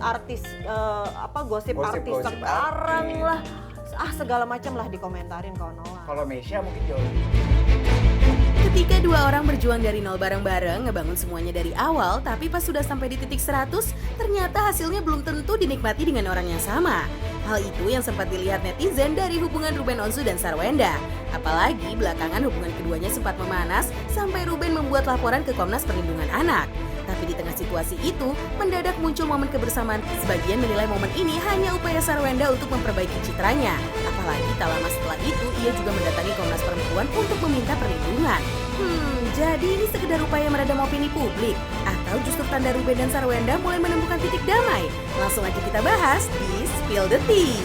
artis gosip artis sekarang lah. Segala macam lah dikomentarin kalau Noah. Kalau Mesya mungkin jauh. Ketika dua orang berjuang dari nol bareng-bareng, ngebangun semuanya dari awal, tapi pas sudah sampai di titik 100, ternyata hasilnya belum tentu dinikmati dengan orang yang sama. Hal itu yang sempat dilihat netizen dari hubungan Ruben Onsu dan Sarwenda. Apalagi belakangan hubungan keduanya sempat memanas sampai Ruben membuat laporan ke Komnas Perlindungan Anak. Tapi di tengah situasi itu, mendadak muncul momen kebersamaan. Sebagian menilai momen ini hanya upaya Sarwenda untuk memperbaiki citranya. Apalagi tak lama setelah itu, ia juga mendatangi Komnas Perempuan untuk meminta perlindungan. Jadi ini sekedar upaya meredam opini publik? Atau justru tanda Ruben dan Sarwenda mulai menemukan titik damai? Langsung aja kita bahas di Spill the Tea.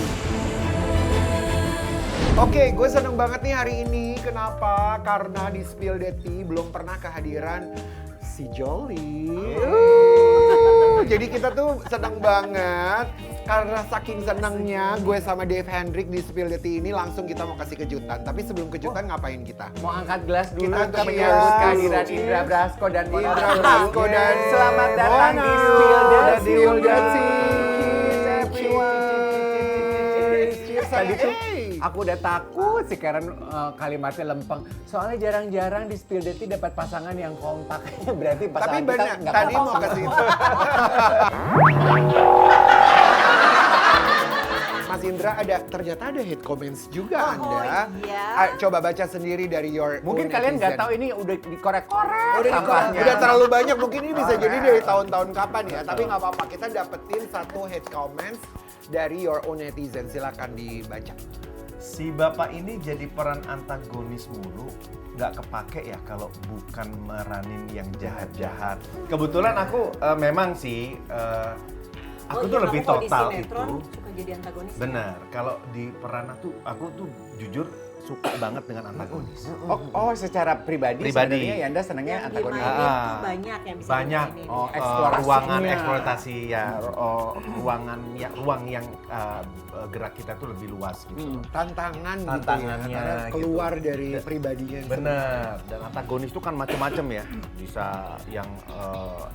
Oke, gue seneng banget nih hari ini. Kenapa? Karena di Spill the Tea belum pernah kehadiran si Jolly. Jadi kita tuh seneng banget. Karena saking senengnya gue sama Dave Hendrik di Spill the Tea ini langsung kita mau kasih kejutan. Tapi sebelum kejutan ngapain kita? Mau angkat gelas dulu Kita untuk cheers. menyambut kehadiran Indra Brasko dan Mona Indra Prabu. Brasko dan Selamat datang di Mona. Spill the Spill the Tea. Tea. Cheers. Cheers. Tadi tuh Hey. aku udah takut sih Karen kalimatnya lempeng. Soalnya jarang-jarang di Spill the Tea dapat pasangan yang kompak. Berarti Tapi pasangan kita benar, nggak tadi kompak. mau kasih itu. Mas Indra ternyata ada hate comments juga Anda. Iya. Coba baca sendiri dari your Mungkin own kalian nggak netizen. tahu ini udah dikorek-korek Udah sampahnya. udah terlalu banyak, mungkin ini bisa jadi dari tahun-tahun kapan ya. Tapi nggak apa-apa, kita dapetin satu hate comments dari your own netizen. Silakan dibaca. Si bapak ini jadi peran antagonis mulu, nggak kepake ya kalau bukan meranin yang jahat-jahat. Kebetulan aku memang sih, aku tuh lebih total itu. Suka jadi antagonis. Benar, kalau di peran aku tuh jujur suka banget dengan antagonis. Oh, secara pribadi sebenarnya Yanda senangnya Yang antagonis. dimainin tuh banyak yang bisa Banyak dimainin. eksplorasinya. ruangan eksploitasi ya, ruang yang gerak kita tuh lebih luas gitu. Tantangan gitu ya, Tantangannya karena gitu. keluar dari pribadinya. Bener, dan antagonis itu kan macam-macam ya. Bisa yang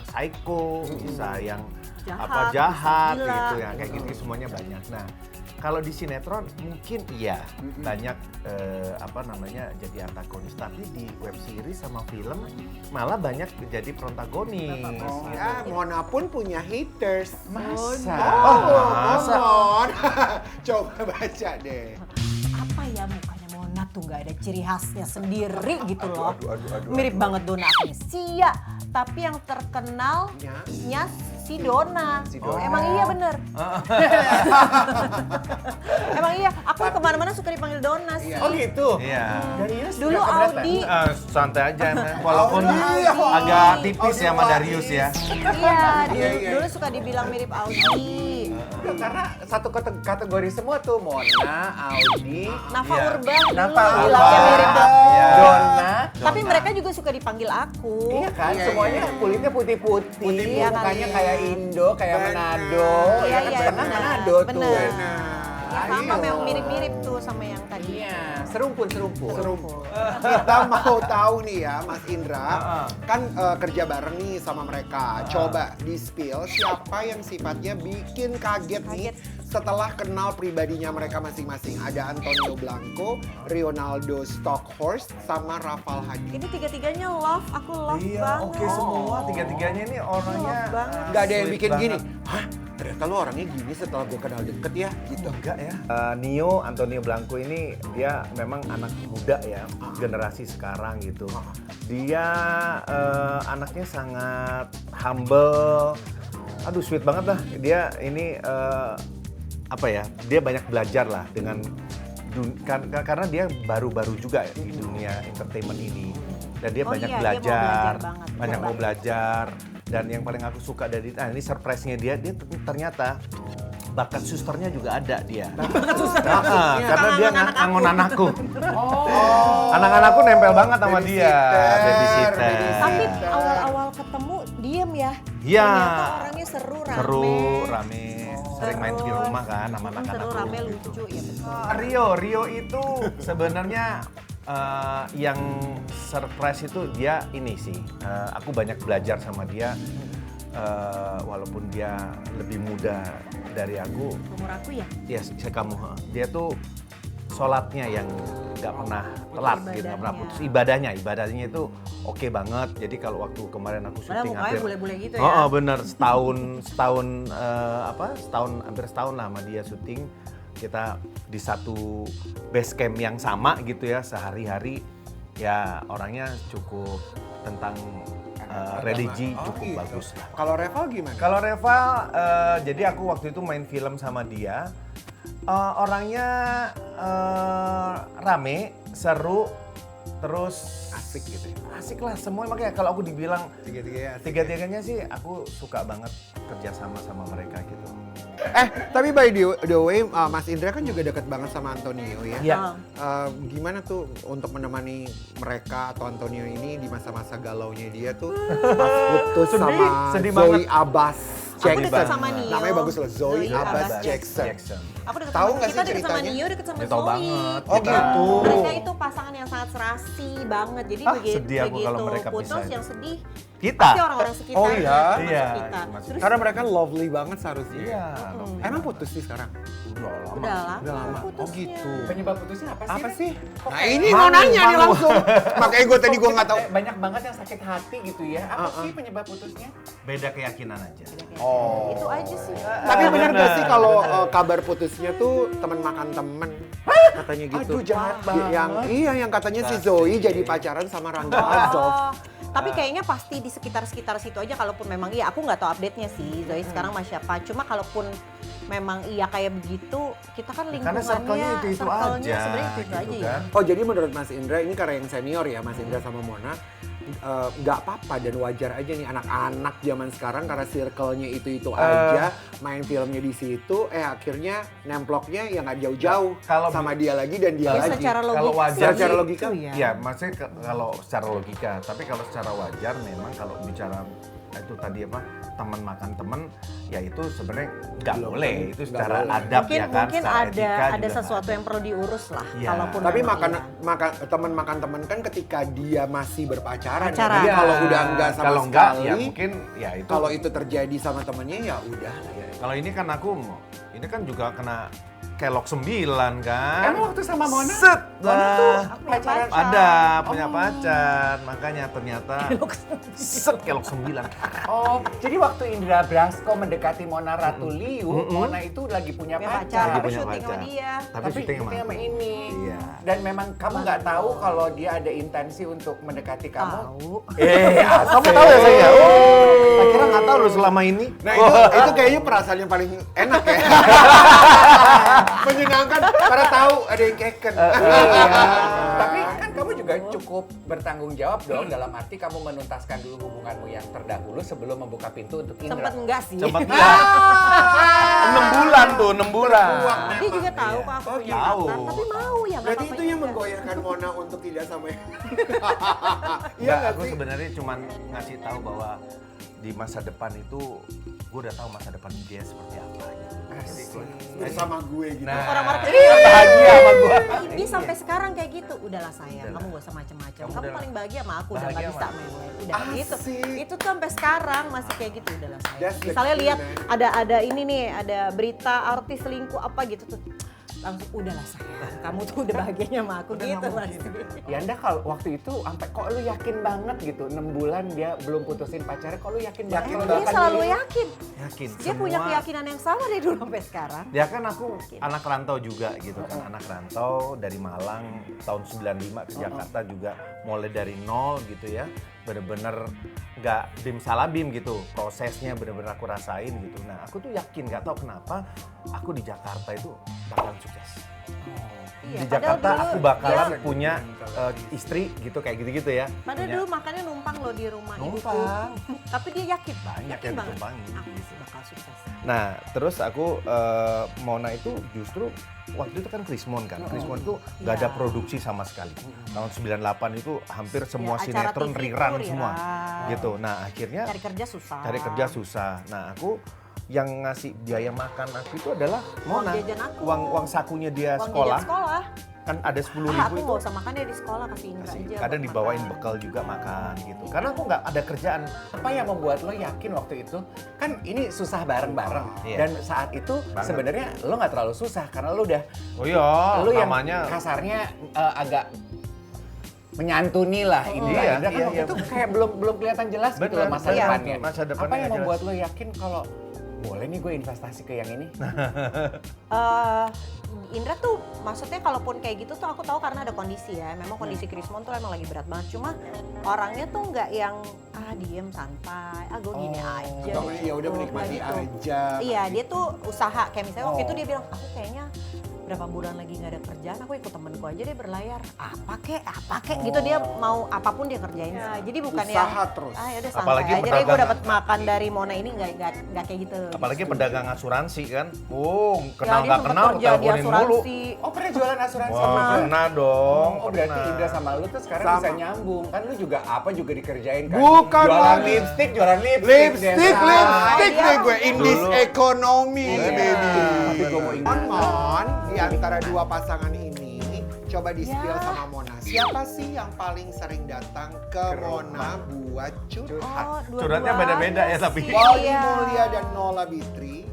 psycho, bisa yang Jahat, jahat bisa gila. gitu ya. Kayak gitu semuanya banyak. Nah, kalau di sinetron mungkin iya banyak jadi antagonis, tapi di web series sama film malah banyak jadi protagonis. gitu. Ya, Mona pun punya haters. Masa? masa? Mon. Coba baca deh. Apa ya mukanya Mona tuh nggak ada ciri khasnya sendiri gitu loh. aduh. Mirip banget Donna Agnesia, tapi yang terkenal nya si Donna. Emang iya bener. Emang iya, aku kemana-mana suka dipanggil Donna sih. Oh gitu? Iya. Dulu Audi, Santai aja, men. Walaupun Audi. agak tipis Audi ya sama Paris. Darius ya. dulu suka dibilang mirip Audi. Karena satu kategori semua tuh Mona, Audi, Nafa Iya. Urban dulu Nafa bilangnya Urban. mirip Iya. Donna. Tapi mereka juga suka dipanggil aku. Iya kan, Iya, semuanya iya. kulitnya putih-putih, Iya, mukanya kali. kayak Indo, kayak Benar. Manado, Iya, ya kan iya, tengah benar. Manado tuh. Benar. Ya, sama Ayo. memang mirip-mirip tuh sama yang tadi. Iya, serumpun. Kita mau tahu nih ya Mas Indra, kan kerja bareng nih sama mereka. Coba di-spill siapa yang sifatnya bikin kaget nih setelah kenal pribadinya mereka masing-masing. Ada Antonio Blanco, Rionaldo Stockhorst, sama Rafal Hadi. Ini tiga-tiganya love, aku love Iya, banget. oke semua. Tiga-tiganya ini orangnya Love banget. Gak ada yang sweet bikin gini, banget. hah ternyata lo orangnya gini setelah gue kenal deket ya gitu. Enggak ya. Antonio Blanco ini dia memang anak muda ya, generasi sekarang gitu. Dia anaknya sangat humble. Aduh sweet banget lah. Dia ini dia banyak belajar lah dengan karena dia baru-baru juga ya di dunia entertainment ini. Dan dia Oh banyak iya, dia mau belajar, belajar banget. banyak mau Hebat. belajar. Dan yang paling aku suka dari ini surprise-nya dia ternyata bakat susternya juga ada dia. Bakat suster. Karena dia Ngangon ngangon anakku. Oh. Anak-anakku nempel banget sama dia. Babysitter. Babysitter. Tapi awal-awal ketemu diem ya. Iya. Ternyata orangnya seru, rame. Seru, rame. Sering main di Terus, rumah kan sama seru, anak-anakku. rame, gitu. lucu, ya betul. Rio itu sebenarnya yang surprise itu dia ini sih. Aku banyak belajar sama dia. walaupun dia lebih muda dari aku, Umur aku ya? ya kamu, dia tuh sholatnya yang nggak pernah telat gitu, nggak pernah putus. Ibadahnya itu oke banget. Jadi kalau waktu kemarin aku Padahal syuting mukanya bule-bule gitu ya? Oh, bener, hampir setahun lah sama dia syuting. Kita di satu base camp yang sama gitu ya, sehari-hari ya orangnya cukup tentang religi cukup bagus lah. Kalau Reval gimana? Kalau Reval, jadi aku waktu itu main film sama dia, orangnya rame, seru, terus Asik gitu ya? asik lah semua. Makanya kalau aku dibilang Tiga-tiganya asik. tiga-tiganya sih aku suka banget kerja sama mereka gitu. Tapi by the way, Mas Indra kan juga deket banget sama Antonio ya. Iya. Gimana tuh untuk menemani mereka atau Antonio ini di masa-masa galaunya dia tuh pas putus sama sedih Zoe banget. Abbas Aku Jackson. deket sama Nio. Namanya bagus loh, Zoe Zoe Abbas Abbas Jackson. Aku deket Tahu sama, nggak sih kita deket sama ceritanya? Nio, deket sama Dia tahu Zoe. banget. Oh gitu. Mereka itu pasangan yang sangat serasi banget. Jadi sedih aku kalau mereka putus pisah. yang sedih Kita. pasti orang-orang sekitar. Oh iya? termasuk Iya, kita. masih- Terus Karena mereka lovely banget seharusnya. Iya. Emang putus sih sekarang? Udah lama. udah lama. Udah lama. Oh putusnya. gitu. Penyebab putusnya apa sih? Apa Ren? sih? Kok Nah kayak- ini mau nanya nih langsung. Makanya gue tadi gue nggak tahu. Banyak banget yang sakit hati gitu ya. Apa sih penyebab putusnya? Beda keyakinan aja. Oh. Itu aja sih. Tapi benar gak sih kalau kabar putusnya tuh teman makan temen? Katanya gitu. Aduh, jahat Yang katanya si Zoe jadi pacaran sama Rangga Azov. Tapi kayaknya pasti di sekitar-sekitar situ aja, kalaupun memang iya, aku nggak tahu update-nya sih Zoe sekarang sama siapa. Cuma kalaupun memang iya kayak begitu, kita kan Karena lingkungannya, circle-nya itu circle-nya aja, sebenarnya itu gitu aja ya. kan. Oh jadi menurut Mas Indra ini karena yang senior ya Mas Indra sama Mona nggak apa-apa dan wajar aja nih anak-anak zaman sekarang karena circle-nya itu aja main filmnya di situ akhirnya nemploknya ya nggak jauh-jauh Kalau sama dia lagi dan dia Ya, lagi. secara logika, Kalau wajar secara sih logika, itu ya. Ya, maksudnya kalau secara logika, tapi kalau secara wajar memang kalau bicara itu tadi apa teman makan teman, ya itu sebenarnya nggak boleh, itu secara boleh. adab Mungkin ya kan, mungkin secara ada etika juga sesuatu nggak yang perlu diurus lah. Iya. Kalaupun Tapi memang makan iya. teman kan ketika dia masih berpacaran. Pacaran. Jadi Iya. kalau udah enggak sama kalau enggak, sekali, ya mungkin ya itu. kalau itu terjadi sama temennya ya udah. Kalau ini kan ini kan juga kena kelok 9 kan. Emang waktu sama Mona? Set Mona tuh lah. Aku punya pacar. Ada punya pacar, makanya ternyata set kelok 9. Oh, jadi waktu Indra Brasko mendekati Mona Ratuliu, Mona itu lagi punya Punya pacar. pacar, Lagi tapi punya syuting sama pacar. dia. Tapi syuting sama sama aku. ini. Iya. Dan memang kamu nggak tahu kalau dia ada intensi untuk mendekati kamu. Tahu. Kamu tahu ya saya? Tak kira nggak tahu lu selama ini. Nah itu kayaknya perasaan yang paling enak ya. Menyenangkan karena tahu ada yang keken. Iya. Tapi kan kamu juga cukup bertanggung jawab dong dalam arti kamu menuntaskan dulu hubunganmu yang terdahulu sebelum membuka pintu untuk Indra. Sempet enggak sih. Sempet ya. 6 bulan tuh, 6 bulan. Dia juga tahu kok aku punya tahu. pacar, tapi mau ya nggak Berarti apa-apa itu yang juga. menggoyahkan Mona untuk tidak sama Iya Enggak, nggak aku sih? sebenarnya cuman ngasih tahu bahwa di masa depan itu gue udah tahu masa depan dia seperti apa gitu. Jadi Sama gue gitu. Nah, Orang-orang bahagia sama gue. Ini sampai sekarang kayak gitu. Udahlah sayang, kamu gak usah macem-macem. Kamu Kamu udah- paling bahagia sama aku, udah gak bahagia bisa sama aku. main-main. Udah gitu. Asik. Itu tuh sampai sekarang masih kayak gitu, udahlah sayang. That's the Misalnya key, lihat man. ada ini nih, ada berita artis selingkuh apa gitu tuh. Langsung udahlah sayang, kamu tuh udah bahagianya sama aku gitu pasti. Ya Anda kalau waktu itu sampai kok lu yakin banget gitu 6 bulan dia belum putusin pacarnya, kok lu yakin banget? Emang kalau dia akan selalu milih? yakin. Yakin. Dia punya keyakinan yang sama dari dulu sampai sekarang. Ya kan aku anak rantau juga gitu kan, anak rantau dari Malang tahun 95 ke Jakarta juga mulai dari nol gitu ya. Bener-bener nggak bim salah bim gitu, prosesnya bener-bener aku rasain gitu. Nah aku tuh yakin, nggak tahu kenapa aku di Jakarta itu bakalan sukses. Iya, Di padahal Jakarta dulu aku bakalan dia- punya istri gitu kayak gitu-gitu ya. Padahal Punya- dulu makannya numpang loh di rumah Numpang. ibuku. Tapi dia yakin. Banyak yakin yang banget. ditumpangin, Aku gitu. bakal sukses. Nah, terus aku Mona itu justru waktu itu kan Krismon kan. Krismon itu nggak ada Iya. produksi sama sekali. Tahun 98 itu hampir semua acara sinetron TV rerun itu semua. rerun. Gitu. Nah, akhirnya Cari kerja susah. cari kerja susah. Nah, aku yang ngasih biaya makan aku itu adalah Mona. jajan aku. Uang sakunya dia Uang sekolah. jajan sekolah. kan ada 10.000 aku itu. nggak usah makan ya di sekolah, kasih Indra Kasih, aja. kadang buat dibawain makan. bekal juga makan gitu. Karena aku nggak ada kerjaan. Apa yang membuat lo yakin waktu itu? Kan ini susah bareng-bareng. Iya. Dan saat itu Banget. sebenarnya lo nggak terlalu susah karena lo udah Oh iya, lo yang namanya kasarnya agak menyantuni lah Indra. Iya, Indra kan iya, waktu iya. itu kayak belum kelihatan jelas gitu Bener, loh masa iya. depannya. Masa depannya Apa yang nggak membuat lo yakin kalau boleh nih gue investasi ke yang ini? Indra tuh maksudnya kalaupun kayak gitu tuh aku tahu karena ada kondisi ya. Memang kondisi Krismon tuh emang lagi berat banget. Cuma orangnya tuh nggak yang diem santai, gue gini aja. Atau ya udah gitu, menikmati nggak gitu. aja. Iya, dia tuh usaha. Kayak misalnya waktu Oh. itu dia bilang, aku kayaknya berapa bulan lagi nggak ada kerjaan, aku ikut temenku aja deh berlayar. Apa kek, gitu dia mau apapun dia kerjain. Ya, jadi bukan Usaha yang terus. yaudah santai Apalagi aja deh, gue pedagang. dapat makan dari Mona ini nggak kayak gitu. apalagi Gitu. pedagang asuransi kan. Ya, Kenal dia nggak sempet kenal kerja di teleponin mulu. asuransi. Oh pernah jualan asuransi? Wah, pernah dong. Oh berarti pernah. Indra sama lu tuh sekarang Sama. bisa nyambung. Kan lu juga apa juga dikerjain kan? Bukan jualan lagi. lipstik, jualan Lipstick Desa. nih gue in this Dulu. economy, Iya, baby. tapi gue mau ingat. Mon, di antara dua pasangan ini, coba di-spill Ya. sama Mona. Siapa sih yang paling sering datang ke Mona buat curhat? Curhatnya beda-beda ya, tapi. Wali Iya. Mulia dan Nola Bitri,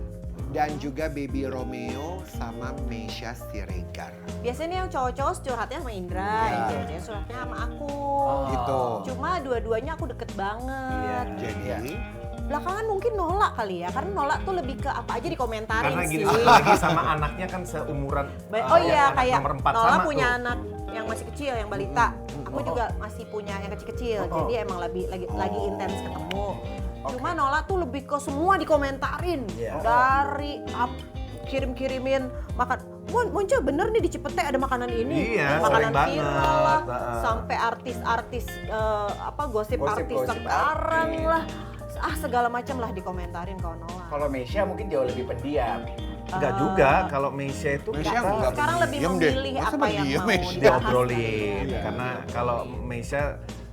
dan juga Baby Romeo sama Meisha Siregar. Biasanya yang cowok-cowok curhatnya sama Indra, Iya. yang cewek-cewek curhatnya sama aku. Gitu. Cuma dua-duanya aku deket banget. Jadi, Belakangan mungkin nolak kali ya, karena nolak tuh lebih ke apa aja dikomentarin Karena sih. gini, apalagi sama anaknya kan seumuran. Oh iya, anak kayak nomor 4 Nola sama punya tuh. anak yang masih kecil, yang balita. Aku juga masih punya yang kecil-kecil, jadi emang lagi intens ketemu. Cuma Nola tuh lebih ke semua dikomentarin. Iya. Dari kirim-kirimin makan. Muncul bener nih di Cipete ada makanan ini. Iya, makanan sering banget. viral lah. Heeh. Sampai artis-artis gosip artis Gosip-gosip sekarang artis. lah. Segala macam lah dikomentarin kalau Nola. Kalau Meisha mungkin jauh lebih pendiam. Enggak juga, kalau Meisha itu Meisha kita enggak Sekarang lebih diem deh. memilih Masa apa yang berdiam, mau Meisha? dibahas. diobrolin. Iya. Karena kalau Meisha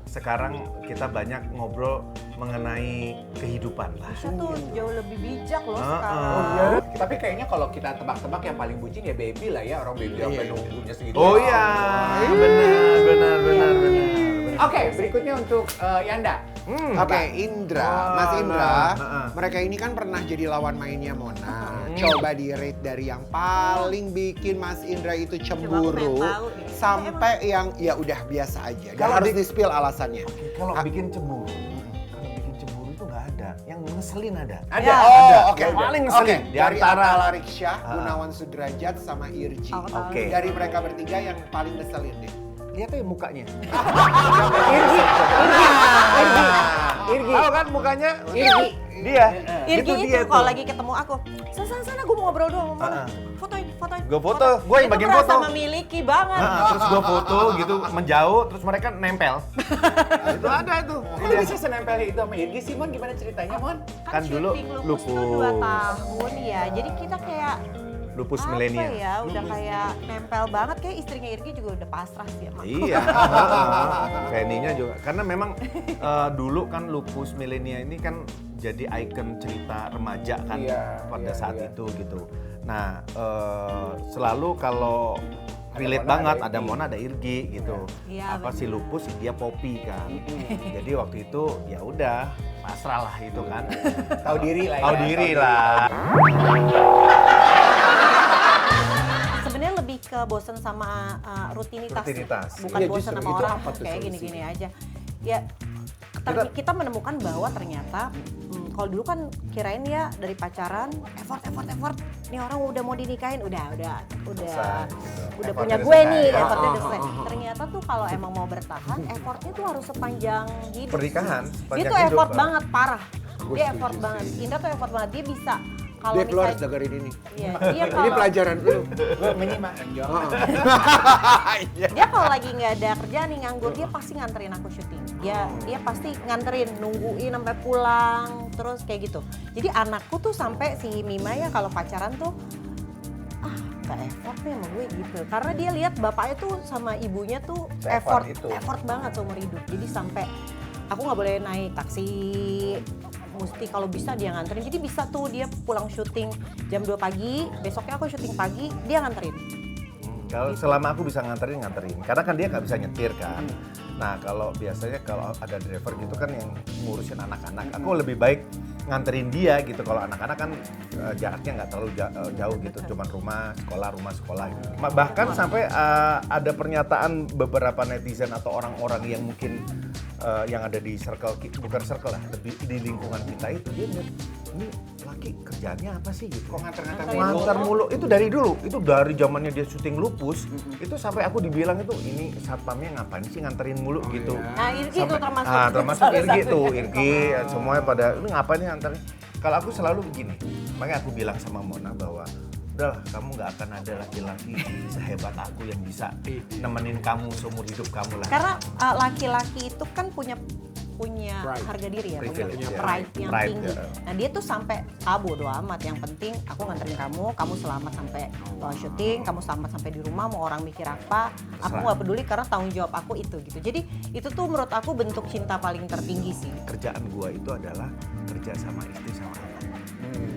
sekarang kita banyak ngobrol mengenai kehidupan lah. Meisha tuh jauh lebih bijak loh Heeh. sekarang. Tapi kayaknya kalau kita tebak-tebak yang paling bucin ya Baby lah ya. Orang Baby sampai nunggunya segitu. Oh iya, benar. Oke, berikutnya untuk Yanda. Oke, Indra, Wah, Mas Indra, nah. mereka ini kan pernah jadi lawan mainnya Mona. Coba di-rate dari yang paling bikin Mas Indra itu cemburu pengen tahu nih. sampai yang ya udah biasa aja. Dan Kalau harus di- di-spill alasannya. Kalau bikin cemburu, itu nggak ada. Yang ngeselin ada. Ada. Ya. Oh, Ada. oke. Yang paling Oke, ngeselin di dari antara- Atala Rikssyah, Ah. Gunawan Sudrajat, sama Irji. Aku tahu. Oke. Dari mereka bertiga yang paling ngeselin deh. Lihat aja mukanya. Irgi. Tahu kan mukanya? Irgi. Dia. Irgi itu dia kalau tuh. lagi ketemu aku, sana gue mau ngobrol doang sama Mona. Fotoin. Gua foto, gua yang Itu bagian merasa foto. memiliki banget. Terus gua foto gitu menjauh, terus mereka nempel. Itu ada itu. Kok lu bisa senempel itu sama Irgi sih, Mon? Gimana ceritanya, Mon? Kan dulu syuting lupus tuh 2 tahun ya, jadi kita kayak Lupus apa milenial. ya, udah kayak nempel banget. Kayak istrinya Irgi juga udah pasrah sih sama aku. Iya, Fanny-nya juga. Karena memang dulu kan lupus milenial ini kan jadi ikon cerita remaja kan Iya, pada iya, saat iya. itu gitu. Nah, selalu kalau Ada relate Mona, banget ada ada Irgi. Mona ada Irgi gitu. Iya, Apa si bener. lupus dia Poppy kan. Jadi waktu itu ya udah pasrah lah itu kan. Tahu diri lah ya. Tahu diri lah. Sebenarnya lebih ke bosen sama rutinitas. Rutinitas. Bukan Iya, bosen justru sama itu orang apa tuh kayak solusinya? gini-gini aja. Ya kita menemukan bahwa ternyata kalau dulu kan kirain ya dari pacaran effort. Nih orang udah mau dinikahin, udah Selesai, gitu. udah Effortnya punya udah gue selesai. nih, effortnya udah selesai. Ternyata tuh kalau emang mau bertahan, effortnya tuh harus sepanjang hidup. Pernikahan, Dia sepanjang tuh hidup, effort Bang. banget, parah. Gue Dia setuju effort sih. banget. Indra tuh effort banget. Dia bisa kalau Dave, lo harus misalnya dengerin ini. iya, dia Ini kalau pelajaran lu. Lu menyimak. dia kalau lagi nggak ada kerjaan nih nganggur, dia pasti nganterin aku syuting. Dia pasti nganterin, nungguin sampai pulang, terus kayak gitu. Jadi anakku tuh sampai si Mima ya kalau pacaran tuh nggak effort nih sama gue gitu. Karena dia lihat bapaknya tuh sama ibunya tuh Se-effort itu. effort banget seumur hidup. Jadi sampai aku nggak boleh naik taksi, mesti kalau bisa dia nganterin. Jadi bisa tuh dia pulang syuting jam 2 pagi, besoknya aku syuting pagi, dia nganterin. Kalau selama aku bisa nganterin. Karena kan dia nggak bisa nyetir kan. Nah kalau biasanya kalau ada driver gitu kan yang ngurusin anak-anak, aku lebih baik nganterin dia gitu. Kalau anak-anak kan jaraknya nggak terlalu jauh gitu, cuman rumah sekolah gitu. Bahkan sampai ada pernyataan beberapa netizen atau orang-orang yang mungkin yang ada di bukan circle lah, lebih di lingkungan kita itu, dia ngeliat, ini laki kerjaannya apa sih gitu. Kok nganter-nganter Nganter mulu, itu dari dulu, itu dari zamannya dia syuting Lupus, itu sampai aku dibilang itu, ini satpamnya ngapain sih nganterin mulu gitu. Nah, Irgi itu termasuk. Termasuk salah Irgi satu tuh, yang Irgi semuanya pada, ini ngapain nih nganterin. Kalau aku selalu begini, makanya aku bilang sama Mona bahwa udahlah, kamu nggak akan ada laki-laki sehebat aku yang bisa nemenin kamu seumur hidup kamu lah. Karena laki-laki itu kan punya Pride. harga diri ya, Privilege, punya ya. pride yang Pride, tinggi. ya. Nah dia tuh sampai bodo amat, yang penting aku nganterin kamu selamat sampai syuting, kamu selamat sampai di rumah, mau orang mikir apa, aku nggak peduli karena tanggung jawab aku itu gitu. Jadi itu tuh menurut aku bentuk cinta paling tertinggi sih. Kerjaan gua itu adalah kerja sama istri sama anak.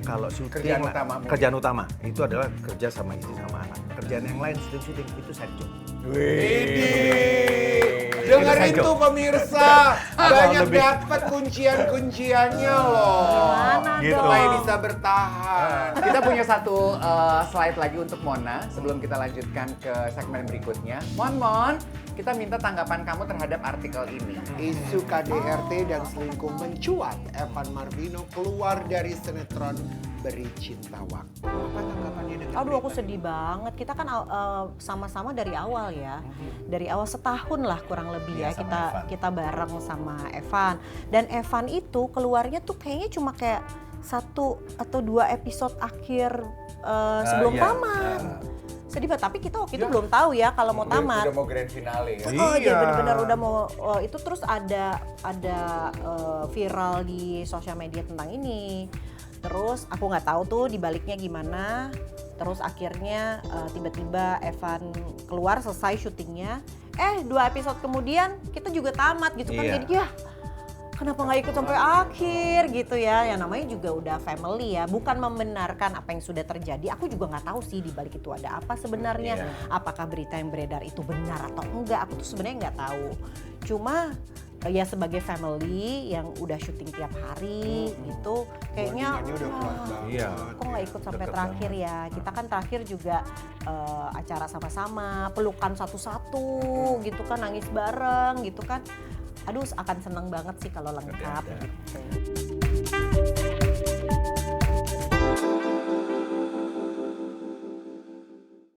Kalau syuting Kerjaan utamamu. kerjaan utama itu adalah kerja sama istri sama anak. Kerjaan yang lain syuting itu side job. Dengerin Itu tuh pemirsa, banyak lebih- dapat kuncian-kunciannya loh. Gimana Gitu. dong? Supaya bisa bertahan. Kita punya satu slide lagi untuk Mona sebelum kita lanjutkan ke segmen berikutnya. Mon, kita minta tanggapan kamu terhadap artikel ini. Isu KDRT dan selingkuh mencuat. Evan Marvino keluar dari sinetron Beri Cinta Waktu. Apa tanggapannya dengan Aduh aku berita sedih banget. Kita kan sama-sama dari awal ya. Dari awal setahun lah kurang lebih ya Iya, sama Evan. kita bareng sama Evan. Dan Evan itu keluarnya tuh kayaknya cuma kayak 1 atau 2 episode akhir sebelum Iya. tamat. Sedih banget, tapi kita waktu itu belum tahu ya kalau mau tamat. Udah mau grand finale ya. Oh iya Iya. benar-benar udah mau itu terus ada viral di sosial media tentang ini. Terus aku nggak tahu tuh dibaliknya gimana. Terus akhirnya tiba-tiba Evan keluar selesai syutingnya. 2 episode kemudian kita juga tamat gitu kan. Iya. Jadi ya kenapa nggak ikut sampai akhir gitu ya. Yang namanya juga udah family ya. Bukan membenarkan apa yang sudah terjadi. Aku juga nggak tahu sih dibalik itu ada apa sebenarnya. Iya. Apakah berita yang beredar itu benar atau enggak. Aku tuh sebenarnya nggak tahu. Cuma ya sebagai family yang udah syuting tiap hari gitu kayaknya Bondingannya udah kuat banget. Iya. kok nggak ikut sampai Deket terakhir ya. Kita kan terakhir juga acara sama-sama, pelukan satu-satu gitu kan, nangis bareng gitu kan. Aduh akan seneng banget sih kalau lengkap gitu.